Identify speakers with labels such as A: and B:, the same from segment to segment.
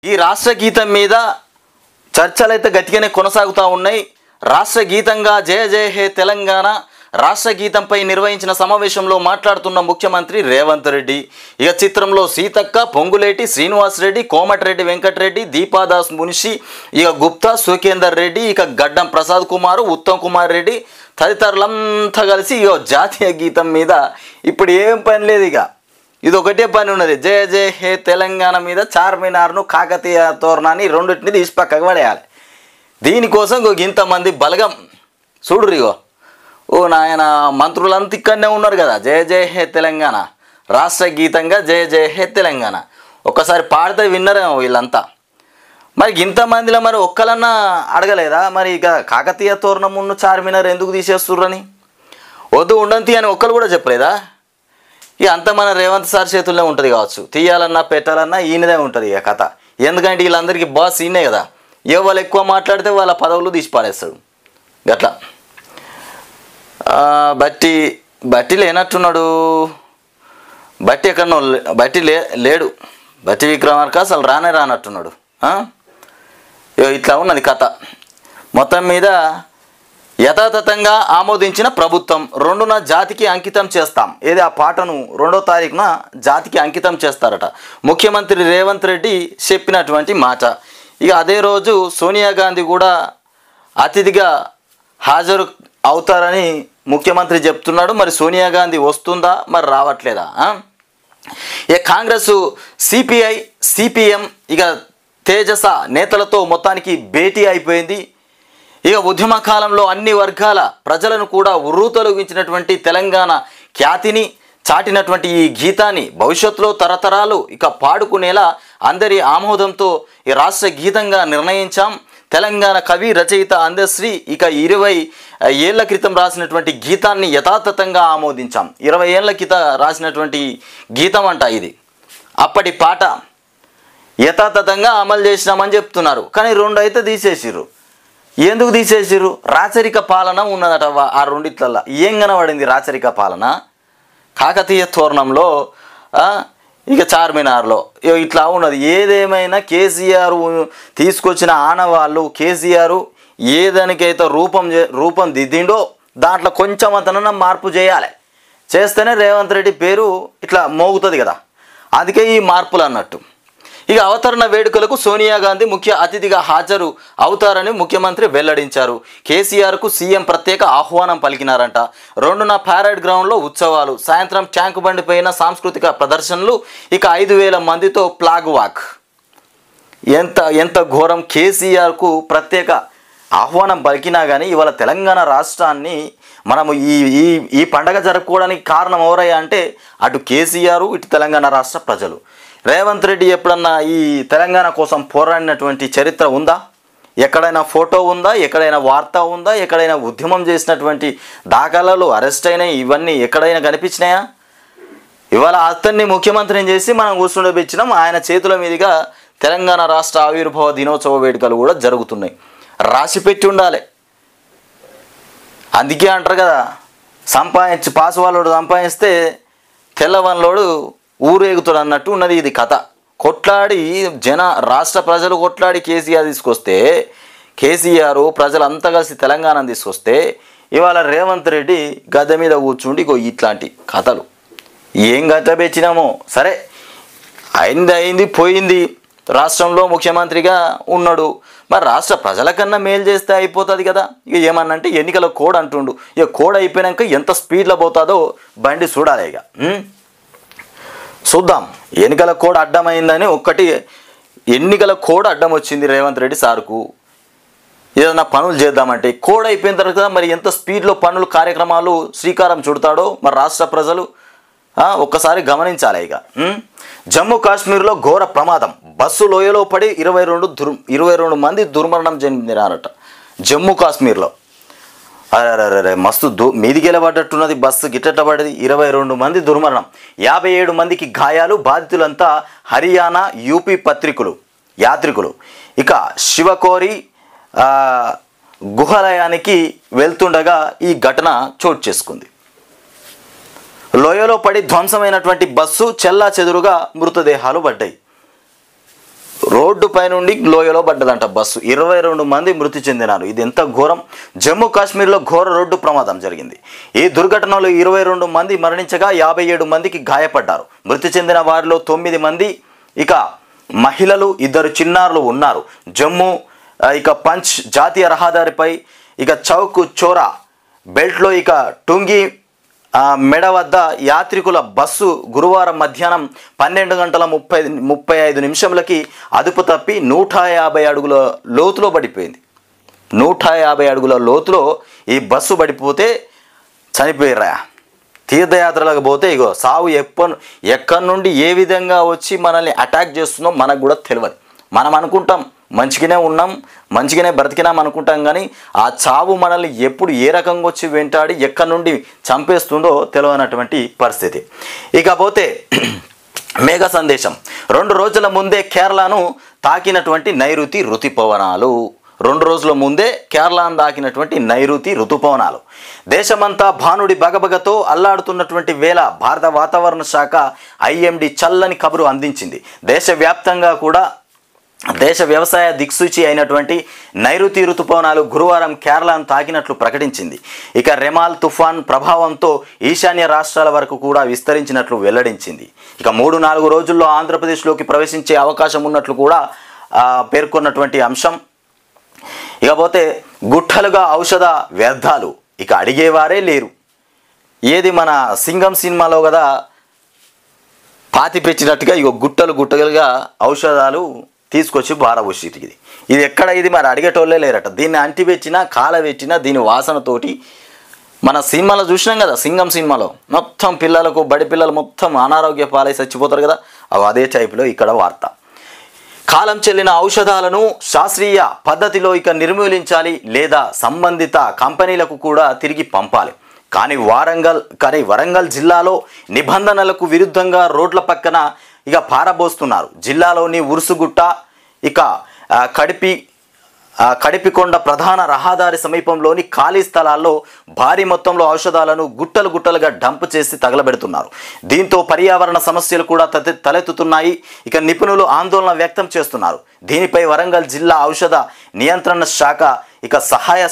A: ఈ రాష్ట్ర గీతం మీద చర్చలైతే గట్టిగానే కొనసాగుతూ ఉన్నాయి. రాష్ట్ర గీతంగా జయ జయ హే తెలంగాణ రాష్ట్ర గీతంపై నిర్వహించిన సమావేశంలో మాట్లాడుతున్న ముఖ్యమంత్రి రేవంత్ రెడ్డి ఇక చిత్రంలో సీతక్క, పొంగులేటి శ్రీనివాసరెడ్డి, కోమటిరెడ్డి వెంకటరెడ్డి, దీపాదాస్ మున్షి, ఇక గుప్తా, సుఖేందర్ రెడ్డి, ఇక గడ్డం ప్రసాద్ కుమార్, ఉత్తమ్ కుమార్ రెడ్డి తదితరులంతా కలిసి ఇక జాతీయ గీతం మీద ఇప్పుడు ఏం పని లేదు. ఇక ఇది ఒకటే పని ఉన్నది, జయ జయ హే తెలంగాణ మీద చార్మినార్ను, కాకతీయ తోరణాన్ని రెండింటిని తీసి పక్కకు పడేయాలి. దీనికోసం ఇంతమంది బలగం చూడురిగో. ఓ నాయన, మంత్రులంతా ఇక్కడనే ఉన్నారు కదా. జయ జయ హే తెలంగాణ రాష్ట్ర గీతంగా జయ జయ హే తెలంగాణ ఒక్కసారి పాడితే విన్నరేమో వీళ్ళంతా. మరి ఇంతమందిలో మరి ఒక్కలన్నా అడగలేదా మరి ఇక కాకతీయ తోరణమును చార్మినార్ ఎందుకు తీసేస్తుర్రని? వద్దు ఉండంతి అని ఒక్కరు కూడా చెప్పలేదా? ఇక అంతా మన రేవంత్ సార్ చేతుల్లో ఉంటుంది కావచ్చు. తీయాలన్నా పెట్టాలన్నా ఈయనదే ఉంటుంది ఇక కథ. ఎందుకంటే వీళ్ళందరికీ బాస్ ఈయనే కదా. ఎవరు ఎక్కువ మాట్లాడితే వాళ్ళ పదవులు తీసి పారేస్తాడు గట్లా. బట్టి లేనట్టున్నాడు. బట్టి ఎక్కడనో లేడు. బట్టి విక్రమార్క అసలు రానట్టున్నాడు. ఇట్లా ఉన్నది కథ. మొత్తం మీద యథాతథంగా ఆమోదించిన ప్రభుత్వం 2న జాతికి అంకితం చేస్తాం. ఏది ఆ పాటను 2వ తారీఖున జాతికి అంకితం చేస్తారట ముఖ్యమంత్రి రేవంత్ రెడ్డి చెప్పినటువంటి మాట. ఇక అదే రోజు సోనియా గాంధీ కూడా అతిథిగా హాజరు అవుతారని ముఖ్యమంత్రి చెప్తున్నాడు. మరి సోనియా గాంధీ వస్తుందా మరి రావట్లేదా? ఇక కాంగ్రెస్, సిపిఐ, సిపిఎం ఇక తేజస నేతలతో మొత్తానికి భేటీ అయిపోయింది. ఇక ఉద్యమ కాలంలో అన్ని వర్గాల ప్రజలను కూడా ఉర్రూతలొగించినటువంటి తెలంగాణ ఖ్యాతిని చాటినటువంటి ఈ గీతాన్ని భవిష్యత్తులో తరతరాలు ఇక పాడుకునేలా అందరి ఆమోదంతో ఈ రాష్ట్ర గీతంగా నిర్ణయించాం. తెలంగాణ కవి రచయిత అందశ్రీ ఇక 20 ఏళ్ల క్రితం రాసినటువంటి గీతాన్ని యథాతథంగా ఆమోదించాం. 20 ఏళ్ల క్రితం రాసినటువంటి గీతం అంట ఇది. అప్పటి పాట యథాతథంగా అమలు చేసినామని చెప్తున్నారు. కానీ 2 అయితే తీసేసిర్రు. ఎందుకు తీసేసిర్రు? రాచరిక పాలన ఉన్నదట ఆ రెండిట్లల్లో. ఏం కనబడింది రాచరిక పాలన? కాకతీయ తోరణంలో ఇక చార్మినార్లో ఇట్లా ఉన్నది. ఏదేమైనా కేసీఆర్ తీసుకొచ్చిన ఆనవాళ్ళు, కేసీఆర్ ఏదానికైతే రూపం దిద్దిండో దాంట్లో కొంచెం అతనన్నా మార్పు చేయాలి. చేస్తేనే రేవంత్ రెడ్డి పేరు ఇట్లా మోగుతుంది కదా. అందుకే ఈ మార్పులు అన్నట్టు. ఇక అవతరణ వేడుకలకు సోనియా గాంధీ ముఖ్య అతిథిగా హాజరు అవుతారని ముఖ్యమంత్రి వెల్లడించారు. కేసీఆర్కు సీఎం ప్రత్యేక ఆహ్వానం పలికినారంట. 2న ప్యారెడ్ గ్రౌండ్లో ఉత్సవాలు, సాయంత్రం ట్యాంకు బండి పైన సాంస్కృతిక ప్రదర్శనలు, ఇక 5,000 మందితో ఫ్లాగ్ వాక్. ఎంత ఘోరం! కేసీఆర్కు ప్రత్యేక ఆహ్వానం పలికినా కానీ ఇవాళ తెలంగాణ రాష్ట్రాన్ని మనము ఈ పండగ జరుపుకోవడానికి కారణం ఎవరయ్యా అంటే అటు కేసీఆర్, ఇటు తెలంగాణ రాష్ట్ర ప్రజలు. రేవంత్ రెడ్డి ఎప్పుడన్నా ఈ తెలంగాణ కోసం పోరాడినటువంటి చరిత్ర ఉందా? ఎక్కడైనా ఫోటో ఉందా? ఎక్కడైనా వార్త ఉందా? ఎక్కడైనా ఉద్యమం చేసినటువంటి దాఖలాలు, అరెస్ట్ అయినాయి, ఇవన్నీ ఎక్కడైనా కనిపించినాయా? ఇవాళ అతన్ని ముఖ్యమంత్రిని చేసి మనం కూర్చుండబెచ్చినాం. ఆయన చేతుల మీదుగా తెలంగాణ రాష్ట్ర ఆవిర్భావ దినోత్సవ వేడుకలు కూడా జరుగుతున్నాయి. రాసిపెట్టి ఉండాలి. అందుకే అంటారు కదా, పాసు వాళ్ళోడు సంపాదిస్తే తెల్లవన్లోడు ఊరేగుతాడు అన్నట్టు ఉన్నది ఇది కథ. కొట్లాడి రాష్ట్ర ప్రజలు కొట్లాడి కేసీఆర్ తీసుకొస్తే, కేసీఆర్ ప్రజలంతా కలిసి తెలంగాణను తీసుకొస్తే ఇవాళ రేవంత్ రెడ్డి గద్దె మీద కూర్చుండి ఇట్లాంటి కథలు. ఏం గత పెచ్చినామో సరే, అయింది పోయింది. రాష్ట్రంలో ముఖ్యమంత్రిగా ఉన్నాడు. మరి రాష్ట్ర ప్రజలకన్నా మేలు చేస్తే అయిపోతుంది కదా. ఇక ఏమన్నంటే ఎన్నికల కోడ్ అంటుండు. ఇక కోడ్ అయిపోయాక ఎంత స్పీడ్లో పోతుందో బండి చూడాలి. ఇక చూద్దాం. ఎన్నికల కోడ్ అడ్డమైందని ఎన్నికల కోడ్ అడ్డం వచ్చింది రేవంత్ రెడ్డి సార్కు. ఏదైనా పనులు చేద్దామంటే కోడ్ అయిపోయిన తర్వాత మరి ఎంత స్పీడ్లో పనులు కార్యక్రమాలు శ్రీకారం చుడతాడో మరి రాష్ట్ర ప్రజలు ఒక్కసారి గమనించాలి. ఇక జమ్మూ కాశ్మీర్లో ఘోర ప్రమాదం. బస్సు లోయలో పడి 22 మంది దుర్మరణం చెందినారట జమ్మూ కాశ్మీర్లో. అరే మస్తు మీదికెళ్ళబడ్డట్టున్నది బస్సు, గిట్టబడ్డది. 22 మంది దుర్మరణం, 57 మందికి గాయాలు. బాధితులంతా హర్యానా, యూపీ యాత్రికులు. ఇక శివకోరి గుహాలయానికి వెళ్తుండగా ఈ ఘటన చోటు చేసుకుంది. లోయలో పడి ధ్వంసమైనటువంటి బస్సు చెల్లా చెదురుగా మృతదేహాలు పడ్డాయి. రోడ్డుపై నుండి లోయలో పడ్డదంట బస్సు. 22 మంది మృతి చెందినారు. ఇది ఎంత ఘోరం! జమ్మూ కాశ్మీర్లో ఘోర రోడ్డు ప్రమాదం జరిగింది. ఈ దుర్ఘటనలో 22 మంది మరణించగా 57 మందికి గాయపడ్డారు. మృతి చెందిన వారిలో 9 మంది ఇక మహిళలు, 2 చిన్నారులు ఉన్నారు. జమ్మూ ఇక పంచ్ జాతీయ రహదారిపై ఇక చౌక్ చోరా బెల్ట్లో ఇక టుంగి మెడ వద్ద యాత్రికుల బస్సు గురువారం మధ్యాహ్నం 12:35 నిమిషంలకి అదుపు తప్పి 150 అడుగుల లోతులో పడిపోయింది. 150 అడుగుల లోతులో ఈ బస్సు పడిపోతే చనిపోయారా. తీర్థయాత్రలకు పోతే ఇగో సావు ఎక్కడి నుండి ఏ విధంగా వచ్చి మనల్ని అటాక్ చేస్తుందో మనకు కూడా తెలియదు. మనం అనుకుంటాం మంచిగానే ఉన్నాం, మంచిగానే బ్రతికినాం అనుకుంటాం, కానీ ఆ చావు మనల్ని ఎప్పుడు ఏ రకంగా వచ్చి వెంటాడి ఎక్కడి నుండి చంపేస్తుందో తెలియనటువంటి పరిస్థితి. ఇకపోతే మేఘ సందేశం. 2 రోజుల ముందే కేరళను తాకినటువంటి నైరుతి ఋతుపవనాలు. 2 రోజుల ముందే కేరళను తాకినటువంటి నైరుతి ఋతుపవనాలు. దేశమంతా భానుడి బగబగతో అల్లాడుతున్నటువంటి వేళ భారత వాతావరణ శాఖ ఐఎండీ చల్లని కబురు అందించింది. దేశవ్యాప్తంగా కూడా దేశ వ్యవసాయ దిక్సూచి అయినటువంటి నైరుతి ఋతుపవనాలు గురువారం కేరళను తాకినట్లు ప్రకటించింది. ఇక రెమాల్ తుఫాన్ ప్రభావంతో ఈశాన్య రాష్ట్రాల వరకు కూడా విస్తరించినట్లు వెల్లడించింది. ఇక 3-4 రోజుల్లో ఆంధ్రప్రదేశ్లోకి ప్రవేశించే అవకాశం ఉన్నట్లు కూడా పేర్కొన్నటువంటి అంశం. ఇకపోతే గుట్టలుగా ఔషధ వ్యర్థాలు ఇక అడిగేవారే లేరు. ఏది మన సింగం సినిమాలో కదా పాతి పెట్టినట్టుగా ఇక గుట్టలుగా ఔషధాలు తీసుకొచ్చి బారబోసిటి. ఇది ఎక్కడ ఇది మరి అడిగేటోళ్ళే లేరట. దీన్ని అంటిపెట్టినా కాలబెట్టినా దీని వాసనతోటి మన సినిమాలో చూసినాం కదా, సింగం సినిమాలో మొత్తం పిల్లలకు బడి పిల్లలు మొత్తం అనారోగ్య పాలై చచ్చిపోతారు కదా, అదే టైపులో ఇక్కడ వార్త. కాలం చెల్లిన ఔషధాలను శాస్త్రీయ పద్ధతిలో ఇక నిర్మూలించాలి లేదా సంబంధిత కంపెనీలకు కూడా తిరిగి పంపాలి. కానీ వరంగల్ జిల్లాలో నిబంధనలకు విరుద్ధంగా రోడ్ల పక్కన ఇక పారబోస్తున్నారు. జిల్లాలోని ఉరుసుగుట్ట ఇక కడిపికొండ ప్రధాన రహదారి సమీపంలోని ఖాళీ స్థలాల్లో భారీ మొత్తంలో ఔషధాలను గుట్టలుగా డంప్ చేసి తగలబెడుతున్నారు. దీంతో పర్యావరణ సమస్యలు కూడా తలెత్తుతున్నాయి. ఇక నిపుణులు ఆందోళన వ్యక్తం చేస్తున్నారు. దీనిపై వరంగల్ జిల్లా ఔషధ నియంత్రణ శాఖ ఇక సహాయ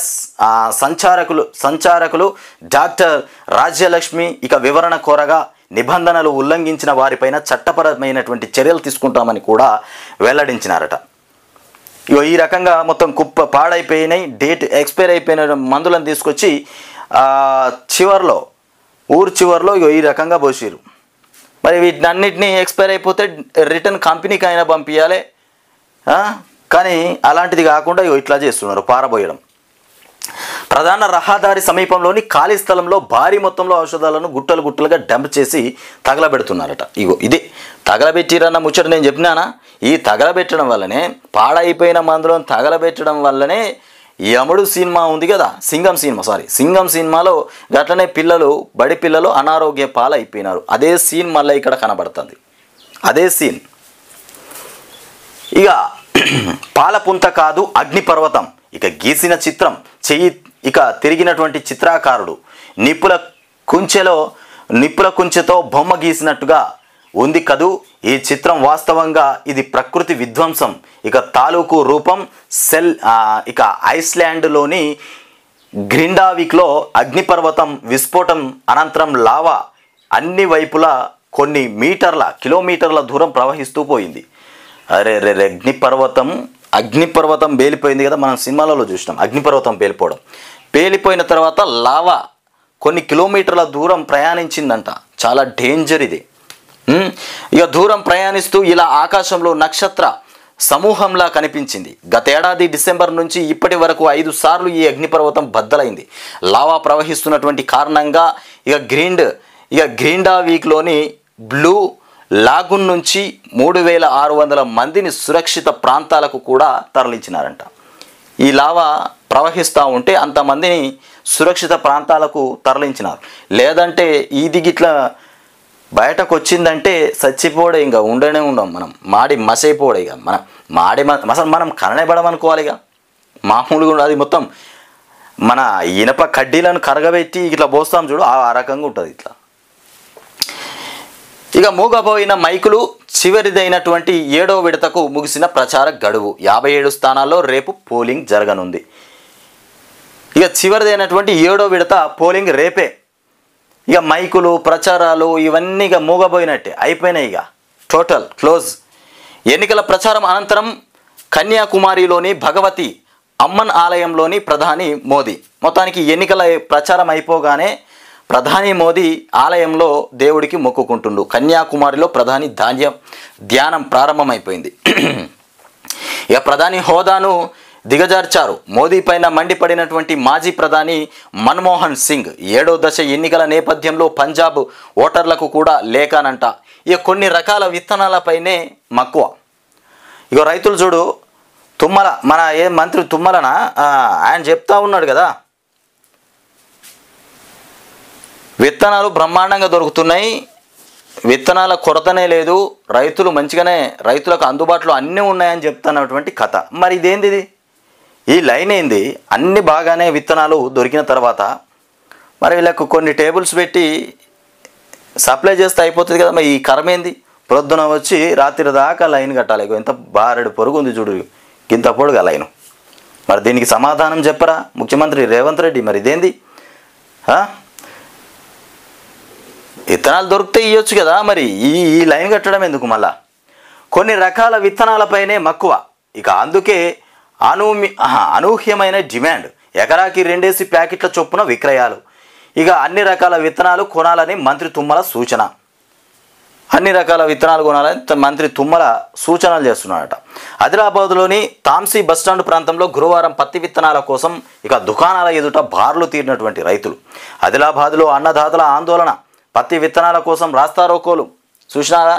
A: సంచారకులు డాక్టర్ రాజ్యలక్ష్మి ఇక వివరణ కోరగా నిబంధనలు ఉల్లంఘించిన వారిపైన చట్టపరమైనటువంటి చర్యలు తీసుకుంటామని కూడా వెల్లడించినారట. ఈ రకంగా మొత్తం పాడైపోయినాయి, డేట్ ఎక్స్పైర్ అయిపోయిన మందులను తీసుకొచ్చి ఊరు చివరిలో ఈ రకంగా పోసిరు. మరి వీటినన్నిటినీ ఎక్స్పైర్ అయిపోతే రిటర్న్ కంపెనీకి అయినా పంపించాలి, కానీ అలాంటిది కాకుండా ఇట్లా చేస్తున్నారు, పారబోయడం. ప్రధాన రహదారి సమీపంలోని ఖాళీ స్థలంలో భారీ మొత్తంలో ఔషధాలను గుట్టలుగా డంప్ చేసి తగలబెడుతున్నారట. ఇదే తగలబెట్టిరన్న ముచ్చట నేను చెప్పినానా. ఈ తగలబెట్టడం వల్లనే, పాడైపోయిన మందులను తగలబెట్టడం వల్లనే యముడు సినిమా ఉంది కదా, సింగం సినిమాలో గట్లనే బడి పిల్లలు అనారోగ్య పాలైపోయినారు. అదే సీన్ మళ్ళీ ఇక్కడ కనబడుతుంది, అదే సీన్. ఇక పాలపుంత కాదు అగ్నిపర్వతం ఇక గీసిన చిత్రం. చెయ్యి ఇక తిరిగినటువంటి చిత్రకారుడు నిప్పుల కుంచెతో బొమ్మ గీసినట్టుగా ఉంది కదూ ఈ చిత్రం. వాస్తవంగా ఇది ప్రకృతి విధ్వంసం. ఇక తాలూకు రూపం ఇక ఐస్లాండ్లోని గ్రిండావిక్లో అగ్నిపర్వతం విస్ఫోటం అనంతరం లావా అన్ని వైపులా కొన్ని కిలోమీటర్ల దూరం ప్రవహిస్తూ పోయింది. అగ్నిపర్వతం పేలిపోయింది కదా, మనం సినిమాలలో చూసినాం. అగ్నిపర్వతం పేలిపోయిన తర్వాత లావా కొన్ని కిలోమీటర్ల దూరం ప్రయాణించిందంట. చాలా డేంజర్ ఇది. ఇక దూరం ప్రయాణిస్తూ ఇలా ఆకాశంలో నక్షత్ర సమూహంలా కనిపించింది. గతేడాది డిసెంబర్ నుంచి ఇప్పటి వరకు 5 సార్లు ఈ అగ్నిపర్వతం బద్దలైంది. లావా ప్రవహిస్తున్నటువంటి కారణంగా ఇక గ్రీండావీక్లోని బ్లూ లాగున్ నుంచి 3600 మందిని సురక్షిత ప్రాంతాలకు కూడా తరలించినారంట. ఈ లావా ప్రవహిస్తూ ఉంటే అంతమందిని సురక్షిత ప్రాంతాలకు తరలించినారు. లేదంటే ఇది గిట్లా బయటకు వచ్చిందంటే చచ్చిపోడే, ఇంకా ఉండనే ఉండం మనం, మసైపోడే. ఇక అసలు మనం కనబడమనుకోవాలి. ఇక మామూలుగా ఉండదు. అది మొత్తం మన ఇనప కడ్డీలను కరగబెట్టి ఇట్లా పోస్తాం చూడు, ఆ రకంగా ఉంటుంది. ఇట్లా ఇక మూగపోయిన మైకులు చివరిదైనటువంటి 7వ విడతకు ముగిసిన ప్రచార గడువు. 57 స్థానాల్లో రేపు పోలింగ్ జరగనుంది. ఇక చివరిదైనటువంటి 7వ విడత పోలింగ్ రేపే. ఇక మైకులు ప్రచారాలు ఇవన్నీ ఇక మూగపోయినట్టే అయిపోయినాయి. ఇక టోటల్ క్లోజ్. ఎన్నికల ప్రచారం అనంతరం కన్యాకుమారిలోని భగవతి అమ్మన్ ఆలయంలోని ప్రధాని మోదీ, మొత్తానికి ఎన్నికల ప్రచారం అయిపోగానే ప్రధాని మోదీ ఆలయంలో దేవుడికి మొక్కుకుంటుండు. కన్యాకుమారిలో ప్రధాని ధ్యానం ప్రారంభమైపోయింది. ఇక ప్రధాని హోదాను దిగజార్చారు. మోదీ పైన మండిపడినటువంటి మాజీ ప్రధాని మన్మోహన్ సింగ్ 7వ దశ ఎన్నికల నేపథ్యంలో పంజాబ్ ఓటర్లకు కూడా లేఖనంట. ఇక కొన్ని రకాల విత్తనాలపైనే మక్కువ. ఇక రైతులు చూడు, తుమ్మల మన మంత్రి తుమ్మలన ఆయన చెప్తా ఉన్నాడు కదా, విత్తనాలు బ్రహ్మాండంగా దొరుకుతున్నాయి, విత్తనాల కొరతనే లేదు, రైతులు మంచిగానే రైతులకు అందుబాటులో అన్నీ ఉన్నాయని చెప్తున్నటువంటి కథ. మరి ఇదేంది ఇది? ఈ లైన్ ఏంది? అన్ని బాగానే విత్తనాలు దొరికిన తర్వాత మరి వీళ్ళకు కొన్ని టేబుల్స్ పెట్టి సప్లై చేస్తే అయిపోతుంది కదా. మరి ఈ కరమేంది? ప్రొద్దున వచ్చి రాత్రి దాకా లైన్ కట్టాలి. ఎంత బారెడు పొరుగు ఉంది చూడు, ఇంత పొడుగా లైను. మరి దీనికి సమాధానం చెప్పరా ముఖ్యమంత్రి రేవంత్ రెడ్డి? మరి ఇదేంది? విత్తనాలు దొరికితే ఇవ్వచ్చు కదా, మరి ఈ లైన్ కట్టడం ఎందుకు? మళ్ళా కొన్ని రకాల విత్తనాలపైనే మక్కువ. ఇక అందుకే అనూహ్యమైన డిమాండ్. ఎకరాకి 2 ప్యాకెట్ల చొప్పున విక్రయాలు. ఇక అన్ని రకాల విత్తనాలు కొనాలని మంత్రి తుమ్మల సూచన. అన్ని రకాల విత్తనాలు కొనాలని మంత్రి తుమ్మల సూచనలు చేస్తున్నాడట. ఆదిలాబాద్లోని తాంసీ బస్టాండ్ ప్రాంతంలో గురువారం పత్తి విత్తనాల కోసం ఇక దుకాణాల ఎదుట బార్లు తీరినటువంటి రైతులు. ఆదిలాబాద్లో అన్నదాతల ఆందోళన. పత్తి విత్తనాల కోసం రాస్తారోకోలు చూసినారా?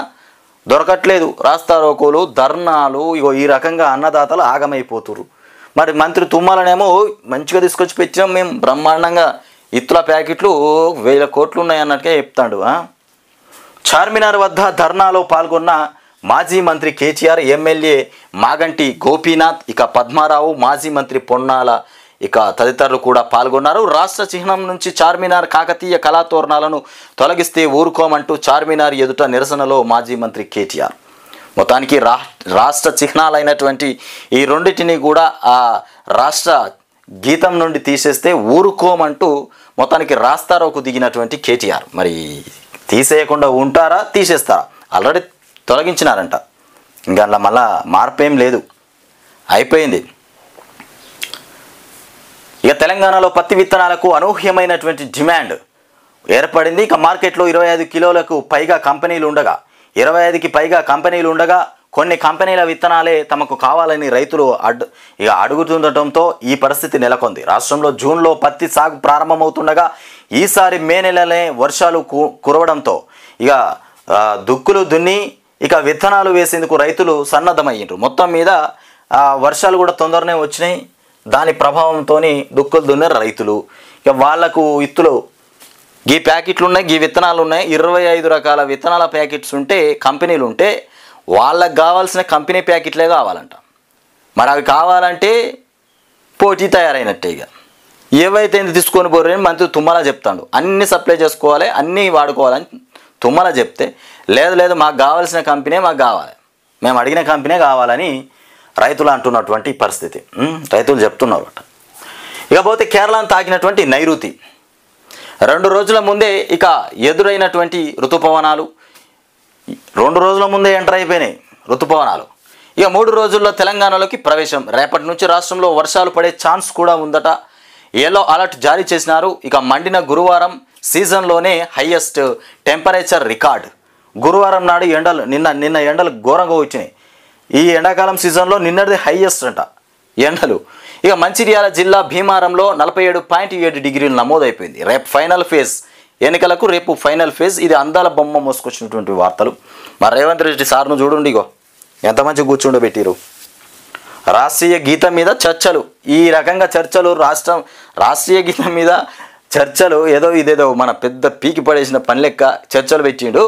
A: దొరకట్లేదు. రాస్తారోకోలు, ధర్నాలు. ఇగో ఈ రకంగా అన్నదాతలు ఆగమైపోతురు. మరి మంత్రి తుమ్మలనేమో మంచిగా తీసుకొచ్చి పెట్టినాం మేము బ్రహ్మాండంగా, ఇత్తుల ప్యాకెట్లు 1000 కోట్లు ఉన్నాయి అన్నట్టుగా చెప్తాడు. చార్మినార్ వద్ద ధర్నాలో పాల్గొన్న మాజీ మంత్రి కేటీఆర్, ఎమ్మెల్యే మాగంటి గోపీనాథ్, ఇక పద్మారావు, మాజీ మంత్రి పొన్నాల ఇక తదితరులు కూడా పాల్గొన్నారు. రాష్ట్ర చిహ్నం నుంచి చార్మినార్ కాకతీయ కళాతోరణాలను తొలగిస్తే ఊరుకోమంటూ చార్మినార్ ఎదుట నిరసనలో మాజీ మంత్రి కేటీఆర్. మొత్తానికి రాష్ట్ర చిహ్నాలైనటువంటి ఈ రెండింటిని కూడా ఆ రాష్ట్ర గీతం నుండి తీసేస్తే ఊరుకోమంటూ మొత్తానికి రాస్తారోకు దిగినటువంటి కేటీఆర్. మరి తీసేయకుండా ఉంటారా, తీసేస్తారా? ఆల్రెడీ తొలగించినారంట. ఇంకా అలా మళ్ళా మార్పేం లేదు, అయిపోయింది. ఇక తెలంగాణలో పత్తి విత్తనాలకు అనూహ్యమైనటువంటి డిమాండ్ ఏర్పడింది. ఇక మార్కెట్లో 25 కిలోలకు పైగా కంపెనీలు ఉండగా 25కి పైగా కంపెనీలు ఉండగా కొన్ని కంపెనీల విత్తనాలే తమకు కావాలని రైతులు అడుగుతుండటంతో ఈ పరిస్థితి నెలకొంది. రాష్ట్రంలో జూన్లో పత్తి సాగు ప్రారంభమవుతుండగా ఈసారి మే నెలలే వర్షాలు కురవడంతో ఇక దుక్కులు దున్ని ఇక విత్తనాలు వేసేందుకు రైతులు సన్నద్ధమయ్యారు. మొత్తం మీద వర్షాలు కూడా తొందరనే వచ్చినాయి. దాని ప్రభావంతో దుక్కులు దున్నే రైతులు ఇక వాళ్లకు ఇత్తులు గీ ప్యాకెట్లు ఉన్నాయి, గీ విత్తనాలు ఉన్నాయి. 25 రకాల విత్తనాల ప్యాకెట్స్ ఉంటే కంపెనీలు ఉంటే వాళ్ళకు కావాల్సిన కంపెనీ ప్యాకెట్లే కావాలంట. మరి అవి కావాలంటే పోటీ తయారైనట్టే. ఇక ఏవైతే తీసుకొని పోరని మంత్రి తుమ్మల చెప్తాడు. అన్నీ సప్లై చేసుకోవాలి, అన్నీ వాడుకోవాలని తుమ్మల చెప్తే లేదు మాకు కావాల్సిన కంపెనీ మాకు కావాలి, మేము అడిగిన కంపెనీ కావాలని రైతులు అంటున్నటువంటి పరిస్థితి. రైతులు చెప్తున్నారు. ఇకపోతే కేరళను తాకినటువంటి నైరుతి 2 రోజుల ముందే ఇక ఎదురైనటువంటి ఋతుపవనాలు 2 రోజుల ముందే ఎంటర్ అయిపోయినాయి ఋతుపవనాలు. ఇక 3 రోజుల్లో తెలంగాణలోకి ప్రవేశం. రేపటి నుంచి రాష్ట్రంలో వర్షాలు పడే ఛాన్స్ కూడా ఉందట. ఎల్లో అలర్ట్ జారీ చేసినారు. ఇక మండిన గురువారం సీజన్లోనే హైయెస్ట్ టెంపరేచర్ రికార్డ్. గురువారం నాడు ఎండలు నిన్న ఎండలు ఘోరంగా వచ్చినాయి. ఈ ఎండాకాలం సీజన్లో నిన్నటిది హైయెస్ట్ అంట ఎండలు. ఇక మంచిర్యాల జిల్లా భీమారంలో 47.7 డిగ్రీలు నమోదైపోయింది. రేపు ఫైనల్ ఫేజ్ ఎన్నికలకు, రేపు ఫైనల్ ఫేజ్. ఇది అందాల బొమ్మ మోసుకొచ్చినటువంటి వార్తలు. మరి రేవంత్ రెడ్డి సార్ను చూడండి, ఇగో ఎంత మంచి కూర్చుండబెట్టిరు. రాష్ట్రీయ గీతం మీద చర్చలు. ఈ రకంగా చర్చలు, రాష్ట్రీయ గీతం మీద చర్చలు ఇదేదో మన పెద్ద పీకి పడేసిన పని లెక్క చర్చలు పెట్టిండు.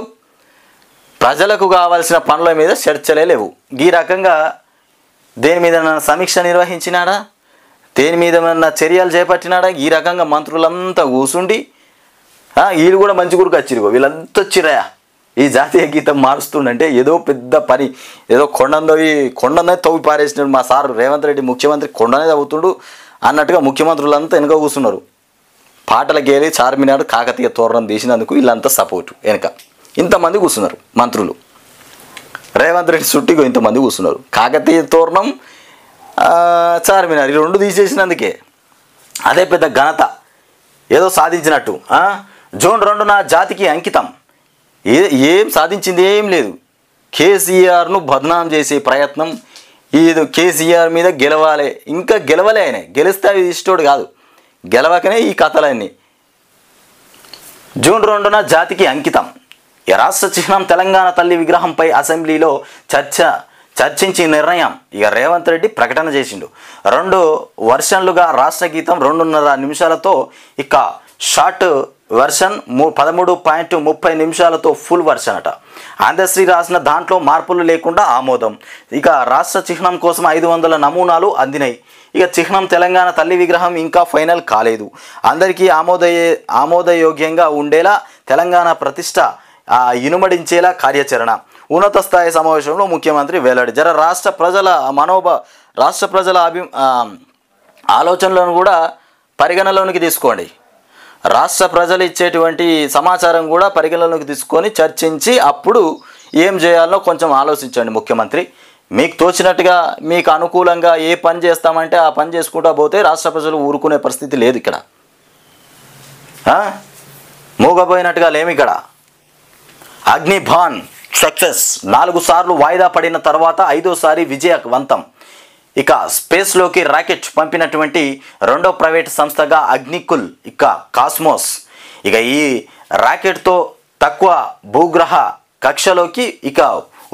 A: ప్రజలకు కావాల్సిన పనుల మీద చర్చలే లేవు. ఈ రకంగా దేని మీద సమీక్ష నిర్వహించినాడా, దేని మీద చర్యలు చేపట్టినాడా? ఈ రకంగా మంత్రులంతా కూసుండి వీళ్ళు కూడా మంచి గురికి వచ్చిరు. వీళ్ళంతా వచ్చిరయా ఈ జాతీయ గీతం మారుస్తుండంటే ఏదో పెద్ద పని, ఏదో కొండనే తవ్వి పారేసినాడు మా సార్ రేవంత్ రెడ్డి ముఖ్యమంత్రి, కొండనే తవ్వుతుడు అన్నట్టుగా ముఖ్యమంత్రులంతా వెనుక కూర్చున్నారు. పాటలకి వెళ్ళి చార్మినార్ కాకతీయ తోరణం తీసినందుకు వీళ్ళంతా సపోర్టు వెనక ఇంతమంది కూర్చున్నారు మంత్రులు. రేవంత్ రెడ్డి చుట్టిగో ఇంతమంది కూర్చున్నారు. కాకతీయ తోరణం చార్మినార్ ఈ రెండు తీసేసినందుకే అదే పెద్ద ఘనత, ఏదో సాధించినట్టు. జూన్ 2న జాతికి అంకితం. ఏం సాధించింది ఏం లేదు. కేసీఆర్ను బద్నాం చేసే ప్రయత్నం, ఇది కేసీఆర్ మీద గెలవాలి, ఇంకా గెలవలే. ఆయన గెలిస్తే అవి ఇష్టోడు కాదు, గెలవకనే ఈ కథలన్నీ. జూన్ 2న జాతికి అంకితం. రాష్ట్ర చిహ్నం తెలంగాణ తల్లి విగ్రహంపై అసెంబ్లీలో చర్చించి నిర్ణయం. ఇక రేవంత్ రెడ్డి ప్రకటన చేసిండు. 2 వర్షన్లుగా రాష్ట్ర గీతం 2.5 నిమిషాలతో ఇక షార్ట్ వర్షన్ 13.30 నిమిషాలతో ఫుల్ వర్షన్ అట. అందశ్రీ రాసిన దాంట్లో మార్పులు లేకుండా ఆమోదం. ఇక రాష్ట్ర చిహ్నం కోసం 500 నమూనాలు అందినాయి. ఇక చిహ్నం తెలంగాణ తల్లి విగ్రహం ఇంకా ఫైనల్ కాలేదు. అందరికీ ఆమోదయోగ్యంగా ఉండేలా తెలంగాణ ప్రతిష్ట ఇనుమడించేలా కార్యాచరణ. ఉన్నత స్థాయి సమావేశంలో ముఖ్యమంత్రి వెల్లడి. రాష్ట్ర ప్రజల ఆలోచనలను కూడా పరిగణలోనికి తీసుకోండి. రాష్ట్ర ప్రజలు ఇచ్చేటువంటి సమాచారం కూడా పరిగణలోకి తీసుకొని చర్చించి అప్పుడు ఏం చేయాలో కొంచెం ఆలోచించండి ముఖ్యమంత్రి. మీకు తోచినట్టుగా మీకు అనుకూలంగా ఏ పని చేస్తామంటే ఆ పని చేసుకుంటా పోతే రాష్ట్ర ప్రజలు ఊరుకునే పరిస్థితి లేదు. ఇక్కడ మూగపోయినట్టుగా లేమి. ఇక్కడ అగ్నిబాన్ సక్సెస్. 4 సార్లు వాయిదా పడిన తర్వాత 5వసారి విజయవంతం. ఇక స్పేస్లోకి రాకెట్ పంపినటువంటి 2వ ప్రైవేట్ సంస్థగా అగ్నికుల్, ఇక కాస్మోస్. ఇక ఈ రాకెట్తో తక్కువ భూగ్రహ కక్షలోకి ఇక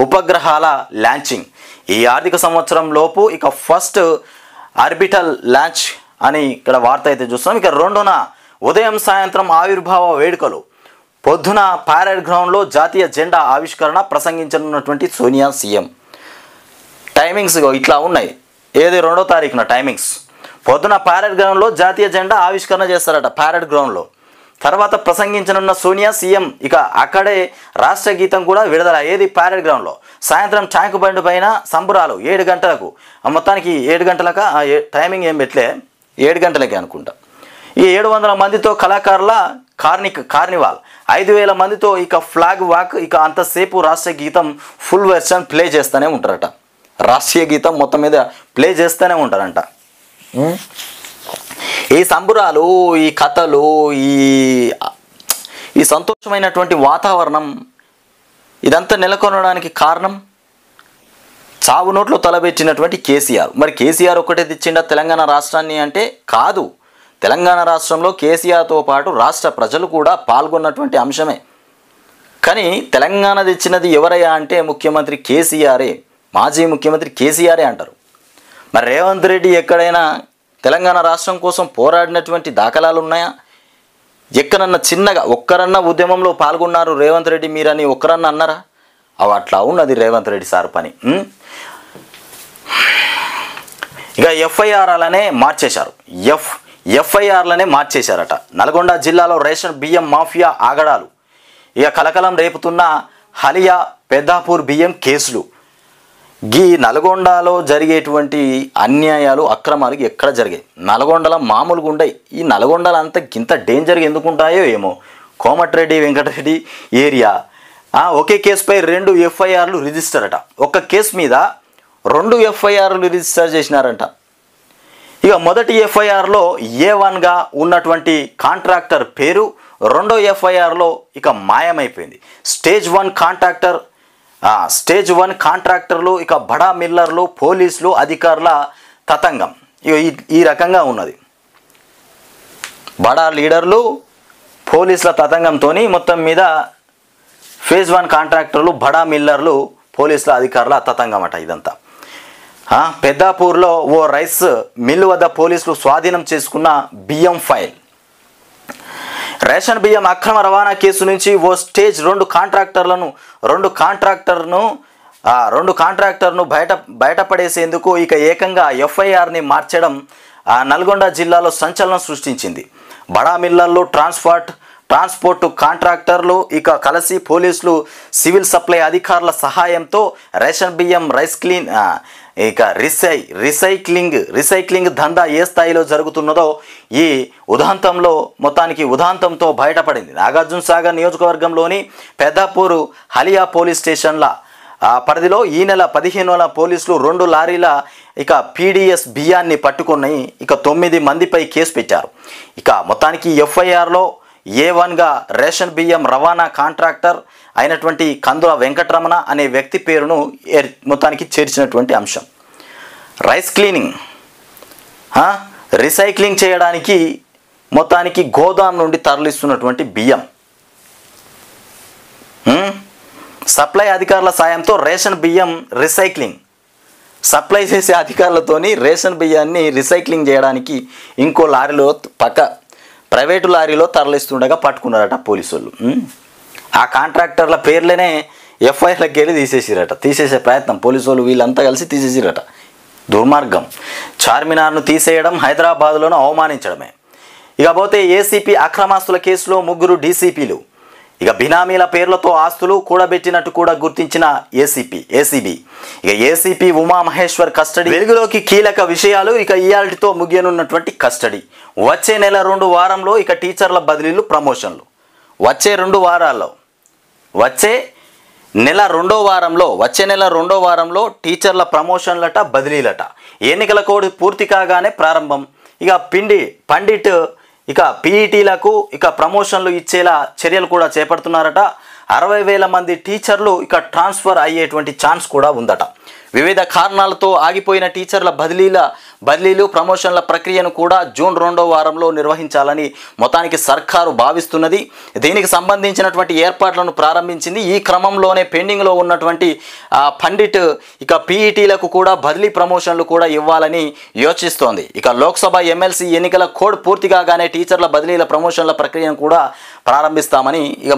A: ఉపగ్రహాల లాంచింగ్. ఈ ఆర్థిక సంవత్సరం లోపు ఇక ఫస్ట్ ఆర్బిటల్ లాంచ్ అని ఇక్కడ వార్త అయితే చూస్తున్నాం. ఇక 2న ఉదయం సాయంత్రం ఆవిర్భావ వేడుకలు. పొద్దున ప్యారెడ్ గ్రౌండ్లో జాతీయ జెండా ఆవిష్కరణ ప్రసంగించనున్నటువంటి సోనియా సీఎం. టైమింగ్స్ ఇట్లా ఉన్నాయి. ఏది 2వ తారీఖున టైమింగ్స్. పొద్దున ప్యారెడ్ గ్రౌండ్లో జాతీయ జెండా ఆవిష్కరణ చేస్తారట ప్యారెడ్ గ్రౌండ్లో. తర్వాత ప్రసంగించనున్న సోనియా సీఎం. ఇక అక్కడే రాష్ట్ర గీతం కూడా విడుదల. ఏది ప్యారెడ్ గ్రౌండ్లో. సాయంత్రం ట్యాంకు బండి పైన సంబురాలు 7 గంటలకు. మొత్తానికి 7 గంటలక టైమింగ్ ఏం పెట్టలే, 7 గంటలకే అనుకుంటా. ఈ 700 మందితో కళాకారుల కార్నివాల్, 5000 మందితో ఇక ఫ్లాగ్ వాక్. ఇక అంతసేపు రాష్ట్ర గీతం ఫుల్ వెర్షన్ ప్లే చేస్తూనే ఉంటారట. రాష్ట్రీయ గీతం మొత్తం మీద ప్లే చేస్తూనే ఉంటారంట. ఈ సంబురాలు, ఈ కథలు, ఈ సంతోషమైనటువంటి వాతావరణం ఇదంతా నెలకొనడానికి కారణం చావు నోట్లో తలబెట్టినటువంటి కేసీఆర్. మరి కేసీఆర్ ఒక్కటే తెచ్చిండా తెలంగాణ రాష్ట్రాన్ని అంటే కాదు. తెలంగాణ రాష్ట్రంలో కేసీఆర్తో పాటు రాష్ట్ర ప్రజలు కూడా పాల్గొన్నటువంటి అంశమే. కానీ తెలంగాణ తెచ్చినది ఎవరయ్యా అంటే ముఖ్యమంత్రి కేసీఆరే, మాజీ ముఖ్యమంత్రి కేసీఆరే అంటారు. మరి రేవంత్ రెడ్డి ఎక్కడైనా తెలంగాణ రాష్ట్రం కోసం పోరాడినటువంటి దాఖలాలు ఉన్నాయా? ఎక్కడన్నా చిన్నగా ఒక్కరన్నా ఉద్యమంలో పాల్గొన్నారు రేవంత్ రెడ్డి మీరని ఒక్కరన్నా అన్నారా? అవి అట్లా ఉన్నది రేవంత్ రెడ్డి సార్ పని. ఇక ఎఫ్ఐఆర్లనే మార్చేశారట. నల్గొండ జిల్లాలో రేషన్ బియ్యం మాఫియా ఆగడాలు. ఇక కలకలం రేపుతున్న హలియా పెద్దాపూర్ బియ్యం కేసులు. ఈ నల్గొండలో జరిగేటువంటి అన్యాయాలు, అక్రమాలు ఎక్కడ జరిగాయి? నల్గొండలో మామూలుగా ఉండయి. ఈ నల్గొండలో అంతా ఇంత డేంజర్గా ఎందుకు ఉంటాయో ఏమో. కోమటిరెడ్డి వెంకటరెడ్డి ఏరియా ఒకే కేసుపై 2 ఎఫ్ఐఆర్లు రిజిస్టర్ అట. ఒక కేసు మీద 2 ఎఫ్ఐఆర్లు రిజిస్టర్ చేసినారంట. ఇక మొదటి ఎఫ్ఐఆర్లో A1గా ఉన్నటువంటి కాంట్రాక్టర్ పేరు 2వ ఎఫ్ఐఆర్లో ఇక మాయమైపోయింది. స్టేజ్ 1 కాంట్రాక్టర్లు, ఇక బడా మిల్లర్లు, పోలీసులు, అధికారుల తతంగం ఈ రకంగా ఉన్నది. బడా లీడర్లు, పోలీసుల తతంగంతో మొత్తం మీద ఫేజ్ 1 కాంట్రాక్టర్లు, బడా మిల్లర్లు, పోలీసుల అధికారుల తతంగం అట ఇదంతా. పెద్దాపూర్లో ఓ రైస్ మిల్లు వద్ద పోలీసులు స్వాధీనం చేసుకున్న బియ్యం ఫైల్. రేషన్ బియ్యం అక్రమ రవాణా కేసు నుంచి ఓ స్టేజ్ 2 కాంట్రాక్టర్ను బయటపడేసేందుకు ఇక ఏకంగా ఎఫ్ఐఆర్ని మార్చడం నల్గొండ జిల్లాలో సంచలనం సృష్టించింది. బడా మిల్లర్లు, ట్రాన్స్పోర్ట్ కాంట్రాక్టర్లు ఇక కలిసి పోలీసులు సివిల్ సప్లై అధికారుల సహాయంతో రేషన్ బియ్యం ఇక రీసైక్లింగ్ దందా ఏ స్థాయిలో జరుగుతున్నదో ఈ ఉదాంతంతో బయటపడింది. నాగార్జునసాగర్ నియోజకవర్గంలోని పెద్దాపూరు హలియా పోలీస్ స్టేషన్ల పరిధిలో ఈ నెల 15న పోలీసులు 2 లారీల ఇక పీడిఎస్ బియ్యాన్ని పట్టుకొని ఇక 9 మందిపై కేసు పెట్టారు. ఇక మొత్తానికి ఎఫ్ఐఆర్లో A1గా రేషన్ బియ్యం రవాణా కాంట్రాక్టర్ అయినటువంటి కందుల వెంకటరమణ అనే వ్యక్తి పేరును మొత్తానికి చేర్చినటువంటి అంశం. రీసైక్లింగ్ చేయడానికి మొత్తానికి గోదాం నుండి తరలిస్తున్నటువంటి బియ్యం సప్లై అధికారుల సాయంతో రేషన్ బియ్యం సప్లై చేసే అధికారులతోని రేషన్ బియ్యాన్ని రీసైక్లింగ్ చేయడానికి ఇంకో లారీలో ప్రైవేటు లారీలో తరలిస్తుండగా పట్టుకున్నారట పోలీసులు. ఆ కాంట్రాక్టర్ల పేర్లనే ఎఫ్ఐఆర్లకు వెళ్ళి తీసేసే ప్రయత్నం పోలీసు వాళ్ళు వీళ్ళంతా కలిసి తీసేసిరట. దుర్మార్గం. చార్మినార్ను తీసేయడం హైదరాబాద్లోనూ అవమానించడమే. ఇక పోతే ఏసీపీ అక్రమాస్తుల కేసులో 3 డీసీపీలు ఇక బినామీల పేర్లతో ఆస్తులు కూడబెట్టినట్టు కూడా గుర్తించిన ఏసీబీ. ఇక ఏసీపీ ఉమామహేశ్వర్ కస్టడీ వెలుగులోకి కీలక విషయాలు. ఇక ఇయాల్టితో ముగియనున్నటువంటి కస్టడీ. వచ్చే నెల 2 వారంలో ఇక టీచర్ల బదిలీలు ప్రమోషన్లు. వచ్చే నెల రెండో వారంలో టీచర్ల ప్రమోషన్లట బదిలీలట. ఎన్నికల కోడ్ పూర్తి కాగానే ప్రారంభం. ఇక పండిట్ ఇక పీఈటీలకు ఇక ప్రమోషన్లు ఇచ్చేలా చర్యలు కూడా చేపడుతున్నారట. 60,000 మంది టీచర్లు ఇక ట్రాన్స్ఫర్ అయ్యేటువంటి ఛాన్స్ కూడా ఉందట. వివిధ కారణాలతో ఆగిపోయిన టీచర్ల బదిలీలు ప్రమోషన్ల ప్రక్రియను కూడా జూన్ 2వ వారంలో నిర్వహించాలని మొత్తానికి సర్కారు భావిస్తున్నది. దీనికి సంబంధించినటువంటి ఏర్పాట్లను ప్రారంభించింది. ఈ క్రమంలోనే పెండింగ్లో ఉన్నటువంటి పండిట్ ఇక పీఈటీలకు కూడా బదిలీ ప్రమోషన్లు కూడా ఇవ్వాలని యోచిస్తోంది. ఇక లోక్సభ ఎమ్మెల్సీ ఎన్నికల కోడ్ పూర్తి కాగానే టీచర్ల బదిలీల ప్రమోషన్ల ప్రక్రియను కూడా ప్రారంభిస్తామని ఇక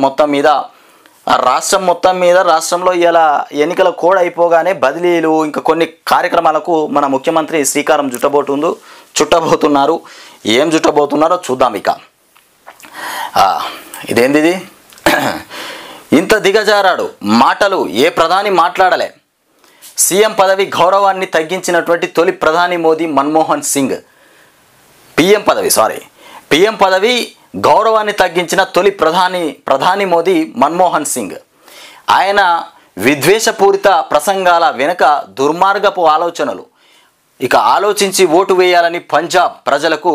A: రాష్ట్రంలో ఇలా ఎన్నికల కోడ్ అయిపోగానే బదిలీలు ఇంకా కొన్ని కార్యక్రమాలకు మన ముఖ్యమంత్రి శ్రీకారం చుట్టబోతున్నారు. ఏం చుట్టబోతున్నారో చూద్దాం. ఇక ఇదేంది ఇంత దిగజారాడు మాటలు ఏ ప్రధాని మాట్లాడలే. సీఎం పదవి గౌరవాన్ని తగ్గించినటువంటి తొలి ప్రధాని మోదీ మన్మోహన్ సింగ్. పిఎం పదవి గౌరవాన్ని తగ్గించిన తొలి ప్రధాని మోదీ మన్మోహన్ సింగ్. ఆయన విద్వేషపూరిత ప్రసంగాల వెనుక దుర్మార్గపు ఆలోచనలు. ఇక ఆలోచించి ఓటు వేయాలని పంజాబ్ ప్రజలకు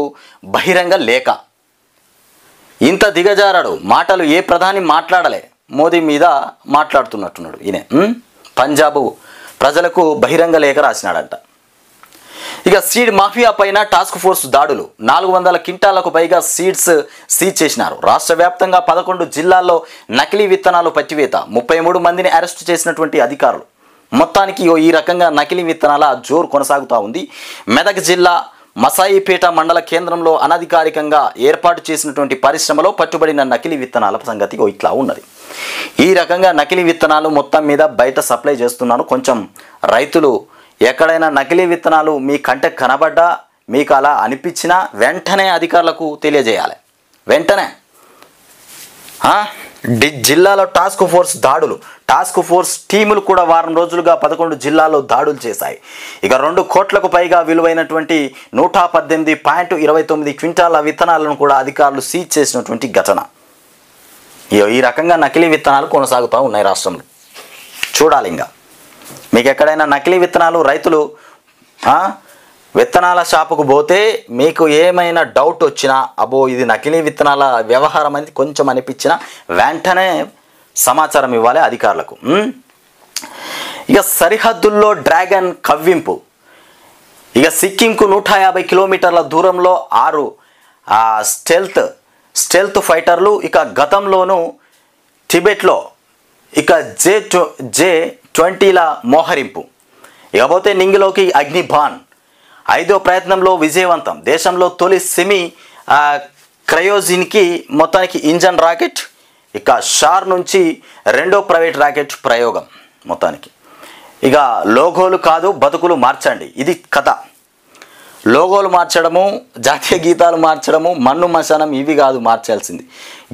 A: బహిరంగ లేఖ. ఇంత దిగజారాడు మాటలు ఏ ప్రధాని మాట్లాడలే. మోదీ మీద మాట్లాడుతున్నట్టున్నాడు ఈయన. పంజాబ్ ప్రజలకు బహిరంగ లేఖ రాసినాడంట. ఇక సీడ్ మాఫియా పైన టాస్క్ ఫోర్స్ దాడులు. 400 క్వింటాలకు పైగా సీడ్స్ సీజ్ చేసినారు. రాష్ట్ర వ్యాప్తంగా 11 జిల్లాల్లో నకిలీ విత్తనాలు పట్టివేత. 33 మందిని అరెస్టు చేసినటువంటి అధికారులు. మొత్తానికి ఈ రకంగా నకిలీ విత్తనాల జోరు కొనసాగుతూ ఉంది. మెదక్ జిల్లా మసాయిపేట మండల కేంద్రంలో అనధికారికంగా ఏర్పాటు చేసినటువంటి పరిశ్రమలో పట్టుబడిన నకిలీ విత్తనాల సంగతి ఇట్లా ఉన్నది. ఈ రకంగా నకిలీ విత్తనాలు మొత్తం మీద బయట సప్లై చేస్తున్నారు. కొంచెం రైతులు ఎక్కడైనా నకిలీ విత్తనాలు మీ కంటకు కనబడ్డా మీకు అలా అనిపించినా వెంటనే అధికారులకు తెలియజేయాలి. వెంటనే జిల్లాలో టాస్క్ ఫోర్స్ టీములు కూడా వారం రోజులుగా 11 జిల్లాల్లో దాడులు చేశాయి. ఇక 2 కోట్లకు పైగా విలువైనటువంటి 118.29 క్వింటాల విత్తనాలను కూడా అధికారులు సీజ్ చేసినటువంటి ఘటన. ఈ రకంగా నకిలీ విత్తనాలు కొనసాగుతూ ఉన్నాయి రాష్ట్రంలో. చూడాలి. ఇంకా మీకు ఎక్కడైనా నకిలీ విత్తనాలు రైతులు విత్తనాల షాపుకు పోతే మీకు ఏమైనా డౌట్ వచ్చినా అబ్బో ఇది నకిలీ విత్తనాల వ్యవహారం అని కొంచెం అనిపించినా వెంటనే సమాచారం ఇవ్వాలి అధికారులకు. ఇక సరిహద్దుల్లో డ్రాగన్ కవ్వింపు. ఇక సిక్కింకు 150 కిలోమీటర్ల దూరంలో 6 స్టెల్త్ ఫైటర్లు. ఇక గతంలోనూ టిబెట్లో ఇక J-20ల మోహరింపు. ఇకపోతే నింగిలోకి అగ్నిబాన్ 5వ ప్రయత్నంలో విజయవంతం. దేశంలో తొలి సెమీ క్రయోజిన్కి మొత్తానికి ఇంజన్ రాకెట్. ఇక షార్ నుంచి 2వ ప్రైవేట్ రాకెట్ ప్రయోగం. మొత్తానికి ఇక లోగోలు కాదు బతుకులు మార్చండి, ఇది కథ. లోగోలు మార్చడము, జాతీయ గీతాలు మార్చడము, మన్ను మశానం ఇవి కాదు మార్చాల్సింది.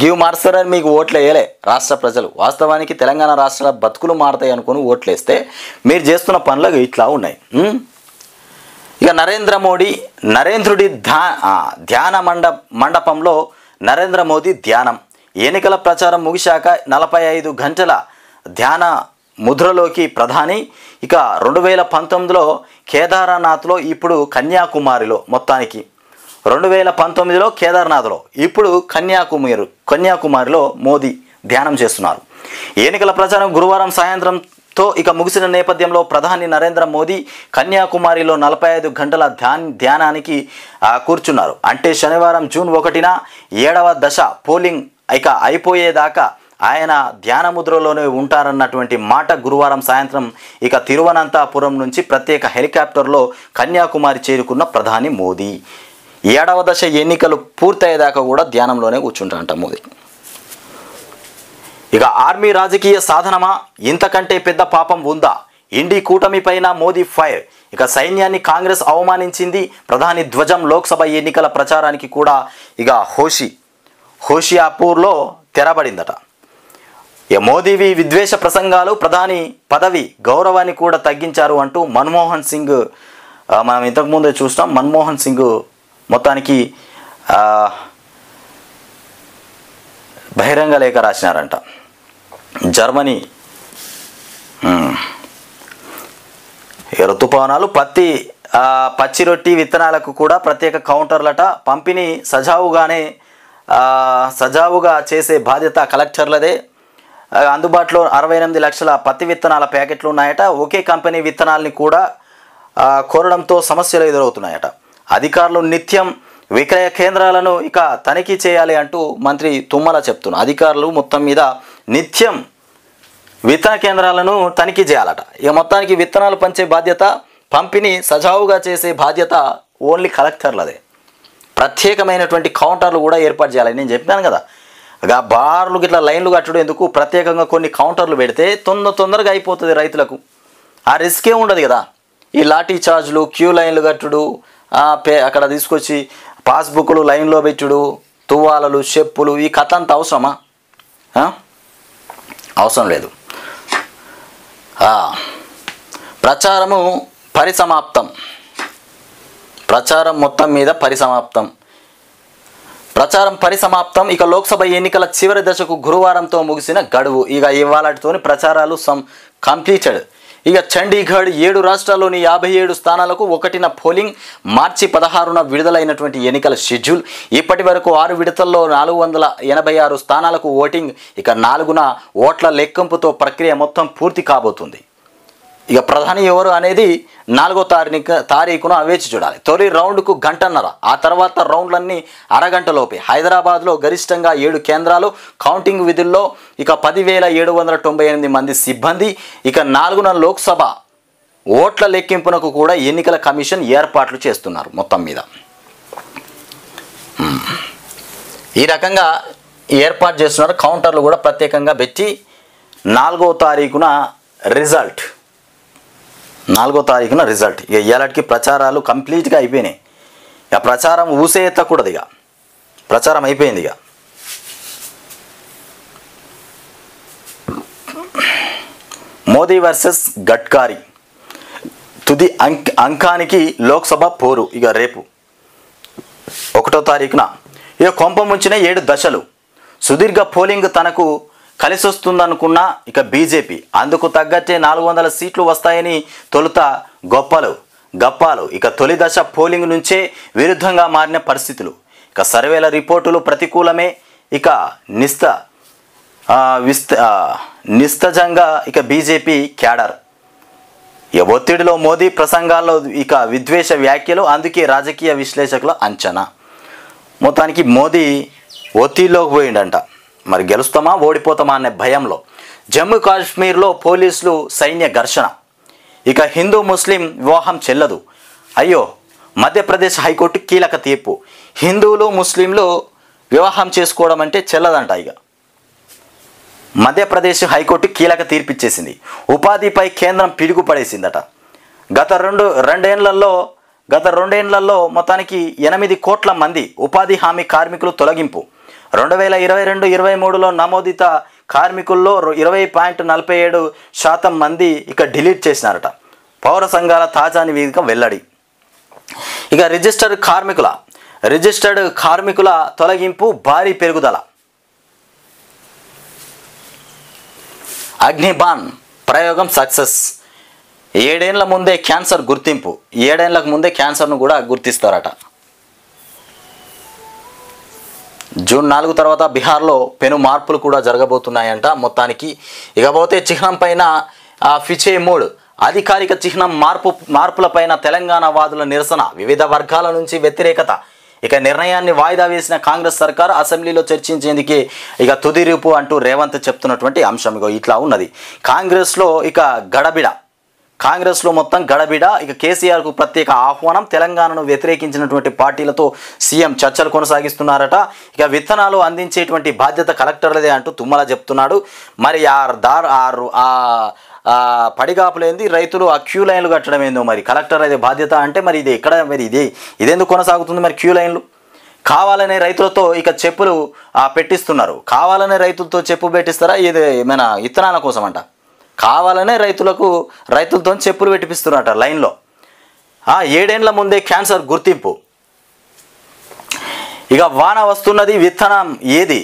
A: గివి మార్స్తారని మీకు ఓట్లు వేయలే రాష్ట్ర ప్రజలు. వాస్తవానికి తెలంగాణ రాష్ట్ర బతుకులు మారతాయి అనుకుని ఓట్లు వేస్తే మీరు చేస్తున్న పనులు ఇట్లా ఉన్నాయి. ఇక నరేంద్రుడి ధ్యాన మండపంలో నరేంద్ర మోదీ ధ్యానం. ఎన్నికల ప్రచారం ముగిశాక 45 గంటల ధ్యాన ముద్రలోకి ప్రధాని. ఇక 2019లో కేదార్నాథ్లో, ఇప్పుడు కన్యాకుమారిలో, మొత్తానికి 2019లో కేదార్నాథ్లో, ఇప్పుడు కన్యాకుమారిలో మోదీ ధ్యానం చేస్తున్నారు. ఎన్నికల ప్రచారం గురువారం సాయంత్రంతో ఇక ముగిసిన నేపథ్యంలో ప్రధాని నరేంద్ర మోదీ కన్యాకుమారిలో 45 గంటల ధ్యానానికి కూర్చున్నారు. అంటే శనివారం జూన్ 1న 7వ దశ పోలింగ్ ఇక అయిపోయేదాకా ఆయన ధ్యాన ముద్రలోనే ఉంటారన్నటువంటి మాట గురువారం సాయంత్రం ఇక తిరువనంతపురం నుంచి ప్రత్యేక హెలికాప్టర్లో కన్యాకుమారి చేరుకున్న ప్రధాని మోదీ 7వ దశ ఎన్నికలు పూర్తయ్యేదాకా కూడా ధ్యానంలోనే కూర్చుంటారంట మోదీ. ఇక ఆర్మీ రాజకీయ సాధనమా, ఇంతకంటే పెద్ద పాపం ఉందా? ఇండి కూటమి పైన మోదీ ఫైర్. ఇక సైన్యాన్ని కాంగ్రెస్ అవమానించింది. ప్రధాని ధ్వజం. లోక్సభ ఎన్నికల ప్రచారానికి కూడా ఇక హోషియాపూర్లో తెరబడిందట. ఇక మోదీవి విద్వేష ప్రసంగాలు, ప్రధాని పదవి గౌరవాన్ని కూడా తగ్గించారు అంటూ మన్మోహన్ సింగ్, మనం ఇంతకుముందే చూసినాం, మన్మోహన్ సింగ్ మొత్తానికి బహిరంగ లేఖ రాసినారంట. జర్మనీ ఋతుపవనాలు, పచ్చి రొట్టి విత్తనాలకు కూడా ప్రత్యేక కౌంటర్లట. పంపిణీ సజావుగా చేసే బాధ్యత కలెక్టర్లదే. అందుబాటులో 68 లక్షల పత్తి విత్తనాల ప్యాకెట్లు ఉన్నాయట. ఒకే కంపెనీ విత్తనాలని కూడా కోరడంతో సమస్యలు ఎదురవుతున్నాయట. అధికారులు నిత్యం విక్రయ కేంద్రాలను ఇక తనిఖీ చేయాలి అంటూ మంత్రి తుమ్మల చెప్తున్నారు. అధికారులు మొత్తం మీద నిత్యం విత్తన కేంద్రాలను తనిఖీ చేయాలట. ఇక మొత్తానికి విత్తనాలు పంచే బాధ్యత, పంపిణీ సజావుగా చేసే బాధ్యత ఓన్లీ కలెక్టర్లదే. ప్రత్యేకమైనటువంటి కౌంటర్లు కూడా ఏర్పాటు చేయాలి. నేను చెప్పాను కదా, బార్లు ఇట్లా లైన్లు కట్టడం ఎందుకు, ప్రత్యేకంగా కొన్ని కౌంటర్లు పెడితే తొందరగా అయిపోతుంది రైతులకు. ఆ రిస్కే ఉండదు కదా. ఈ లాఠీ చార్జులు, క్యూ లైన్లు కట్టుడు, అక్కడ తీసుకొచ్చి పాస్బుక్లు లైన్లో పెట్టుడు, తువ్వాలలు, చెప్పులు, ఈ కథ అంత అవసరమా? అవసరం లేదు. ప్రచారము పరిసమాప్తం. ప్రచారం మొత్తం మీద ప్రచారం పరిసమాప్తం. ఇక లోక్సభ ఎన్నికల చివరి దశకు గురువారంతో ముగిసిన గడువు. ఇక ఇవాళతోని ప్రచారాలు కంప్లీటెడ్. ఇక చండీగఢ్ 7 రాష్ట్రాల్లోని 57 స్థానాలకు 1న పోలింగ్. మార్చి 16న విడుదలైనటువంటి ఎన్నికల షెడ్యూల్. ఇప్పటి వరకు 6 విడతల్లో 486 స్థానాలకు ఓటింగ్. ఇక 4న ఓట్ల లెక్కింపుతో ప్రక్రియ మొత్తం పూర్తి కాబోతుంది. ఇక ప్రధాని ఎవరు అనేది 4వ తారీఖున వేచి చూడాలి. తొలి రౌండ్కు గంటన్నర, ఆ తర్వాత రౌండ్లన్నీ అరగంటలోపే. హైదరాబాద్లో గరిష్టంగా 7 కేంద్రాలు. కౌంటింగ్ విధుల్లో ఇక 10,798 మంది సిబ్బంది. ఇక 4న లోక్సభ ఓట్ల లెక్కింపునకు కూడా ఎన్నికల కమిషన్ ఏర్పాట్లు చేస్తున్నారు. మొత్తం మీద ఈ రకంగా ఏర్పాటు చేస్తున్నారు. కౌంటర్లు కూడా ప్రత్యేకంగా పెట్టి 4వ తారీఖున రిజల్ట్. ఇక ఇవాళకి ప్రచారాలు కంప్లీట్గా అయిపోయినాయి. ఇక ప్రచారం ఊసే ఎత్తకూడదు. ఇక ప్రచారం అయిపోయింది. ఇక మోదీ వర్సెస్ గడ్కరీ తుది అంకానికి లోక్సభ పోరు. ఇక రేపు 1వ తారీఖున ఇక కొంప ముంచిన 7 దశలు. సుదీర్ఘ పోలింగ్ తనకు కలిసొస్తుందనుకున్న ఇక బీజేపీ అందుకు తగ్గట్టే 400 సీట్లు వస్తాయని తొలుత గప్పాలు. ఇక తొలి దశ పోలింగ్ నుంచే విరుద్ధంగా మారిన పరిస్థితులు. ఇక సర్వేల రిపోర్టులు ప్రతికూలమే. ఇక నిస్తజంగా ఇక బీజేపీ క్యాడర్. ఇక ఒత్తిడిలో మోదీ ప్రసంగాల్లో ఇక విద్వేష వ్యాఖ్యలు. అందుకే రాజకీయ విశ్లేషకుల అంచనా. మొత్తానికి మోదీ ఒత్తిడిలోకి పోయిండంట. మరి గెలుస్తామా ఓడిపోతామా అనే భయంలో. జమ్మూ కాశ్మీర్లో పోలీసులు సైన్య ఘర్షణ. ఇక హిందూ ముస్లిం వివాహం చెల్లదు. అయ్యో, మధ్యప్రదేశ్ హైకోర్టు కీలక తీర్పు. హిందువులు ముస్లింలు వివాహం చేసుకోవడం అంటే చెల్లదంట. ఇక మధ్యప్రదేశ్ హైకోర్టు కీలక తీర్పు ఇచ్చేసింది. ఉపాధిపై కేంద్రం పిడుగు పడేసిందట. గత రెండేళ్లలో గత 2 ఏళ్లలో మొత్తానికి 8 కోట్ల మంది ఉపాధి హామీ కార్మికులు తొలగింపు. 2022-23లో నమోదిత కార్మికుల్లో 20.47% మంది ఇక డిలీట్ చేసినారట. పౌర సంఘాల తాజా నివేదిక వెల్లడి. ఇక రిజిస్టర్డ్ కార్మికుల తొలగింపు భారీ పెరుగుదల. అగ్నిబాన్ ప్రయోగం సక్సెస్. 7 ఏళ్ల ముందే క్యాన్సర్ గుర్తింపు. 7 ఏళ్లకు ముందే క్యాన్సర్ను కూడా గుర్తిస్తారట. జూన్ 4 తర్వాత బీహార్లో పెను మార్పులు కూడా జరగబోతున్నాయంట. మొత్తానికి ఇకపోతే చిహ్నం పైన ఫిచే మూడ్. అధికారిక చిహ్నం మార్పులపైన తెలంగాణ వాదుల నిరసన, వివిధ వర్గాల నుంచి వ్యతిరేకత. ఇక నిర్ణయాన్ని వాయిదా వేసిన కాంగ్రెస్ సర్కార్ అసెంబ్లీలో చర్చించేందుకే ఇక తుది రూపు అంటూ రేవంత్ చెప్తున్నటువంటి అంశం ఇట్లా ఉన్నది. కాంగ్రెస్లో మొత్తం గడబిడ. ఇక కేసీఆర్కు ప్రత్యేక ఆహ్వానం. తెలంగాణను వ్యతిరేకించినటువంటి పార్టీలతో సీఎం చర్చలు కొనసాగిస్తున్నారట. ఇక విత్తనాలు అందించేటువంటి బాధ్యత కలెక్టర్లదే అంటూ తుమ్మల చెప్తున్నాడు. మరి పడిగాపులేంది, రైతులు ఆ క్యూ లైన్లు కట్టడం ఏందో, మరి కలెక్టర్ అదే బాధ్యత అంటే మరి ఇది ఎక్కడ, మరి ఇదెందుకు కొనసాగుతుంది మరి క్యూ లైన్లు? కావాలనే రైతులతో ఇక చెప్పులు పెట్టిస్తున్నారు. కావాలనే రైతులతో చెప్పు పెట్టిస్తారా? ఇది ఏమైనా విత్తనాల కోసం అంట. కావాలనే రైతులతో చెప్పులు పెట్టిపిస్తున్నారట లైన్లో. 7 ఏళ్ల ముందే క్యాన్సర్ గుర్తింపు. ఇక వాన వస్తున్నది, విత్తనం ఏది?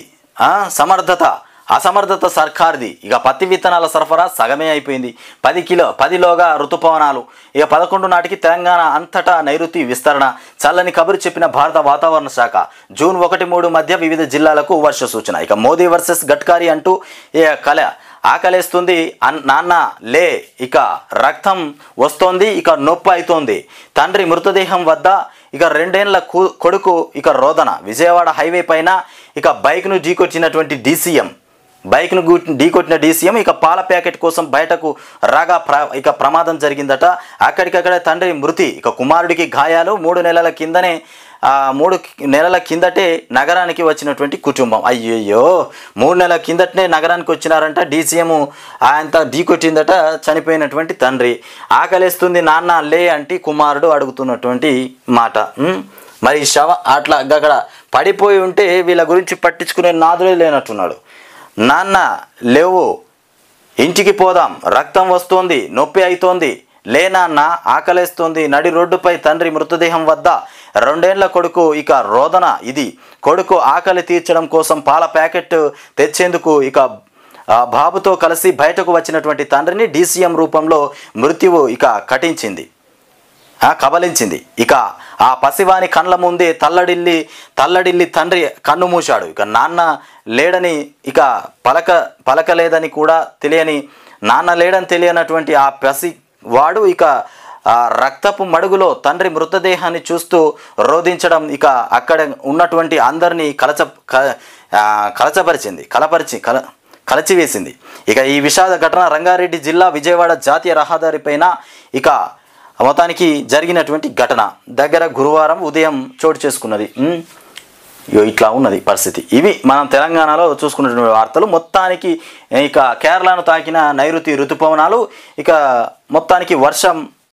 A: అసమర్థత సర్కార్ది. ఇక పత్తి విత్తనాల సరఫరా సగమే అయిపోయింది. 10లోగా ఋతుపవనాలు. ఇక 11 నాటికి తెలంగాణ అంతటా నైరుతి విస్తరణ. చల్లని కబురు చెప్పిన భారత వాతావరణ శాఖ. జూన్ 1-3 మధ్య వివిధ జిల్లాలకు వర్ష సూచన. ఇక మోదీ వర్సెస్ గడ్కరీ అంటూ ఆకలేస్తుంది నాన్న లే, ఇక రక్తం వస్తోంది, ఇక నొప్పి అవుతోంది. తండ్రి మృతదేహం వద్ద ఇక 2 ఏళ్ల కొడుకు ఇక రోదన. విజయవాడ హైవే పైన ఇక బైక్ను ఢీకొట్టిన డీసీఎం ఇక పాల ప్యాకెట్ కోసం బయటకు రాగా ఇక ప్రమాదం జరిగిందట. అక్కడికక్కడే తండ్రి మృతి. ఇక కుమారుడికి గాయాలు. 3 నెలల కిందటే నగరానికి వచ్చినటువంటి కుటుంబం. అయ్యయ్యో, 3 నెలల కిందటనే నగరానికి వచ్చినారంట. డీసీఎం ఆయనంతా ఢీకొట్టిందట చనిపోయినటువంటి తండ్రి. ఆకలేస్తుంది నాన్న లే అంటే కుమారుడు అడుగుతున్నటువంటి మాట. మరి అట్లా అక్కడ పడిపోయి ఉంటే వీళ్ళ గురించి పట్టించుకునే నాదులే లేనట్టున్నాడు. నాన్న లేవు, ఇంటికి పోదాం, రక్తం వస్తోంది, నొప్పి అవుతోంది, లేనాన్న ఆకలేస్తుంది. నడి రోడ్డుపై తండ్రి మృతదేహం వద్ద 2 ఏళ్ల కొడుకు ఇక రోదన. ఇది కొడుకు ఆకలి తీర్చడం కోసం పాల ప్యాకెట్ తెచ్చేందుకు ఇక బాబుతో కలిసి బయటకు వచ్చినటువంటి తండ్రిని డీసీఎం రూపంలో మృత్యువు ఇక కబలించింది. ఇక ఆ పసివాని కండ్ల ముందే తల్లడిల్లి తండ్రి కన్ను మూశాడు. ఇక నాన్న లేడని ఇక పలకలేదని కూడా తెలియని, నాన్న లేడని తెలియనటువంటి ఆ పసివాడు ఇక రక్తపు మడుగులో తండ్రి మృతదేహాన్ని చూస్తూ రోధించడం ఇక అక్కడ ఉన్నటువంటి అందరినీ కలచివేసింది. ఇక ఈ విషాద ఘటన రంగారెడ్డి జిల్లా విజయవాడ జాతీయ రహదారిపైన ఇక మొత్తానికి జరిగినటువంటి ఘటన దగ్గర గురువారం ఉదయం చోటు చేసుకున్నది. ఇట్లా ఉన్నది పరిస్థితి. ఇవి మనం తెలంగాణలో చూసుకున్నటువంటి వార్తలు. మొత్తానికి ఇక కేరళను తాకిన నైరుతి ఋతుపవనాలు, ఇక మొత్తానికి వర్షం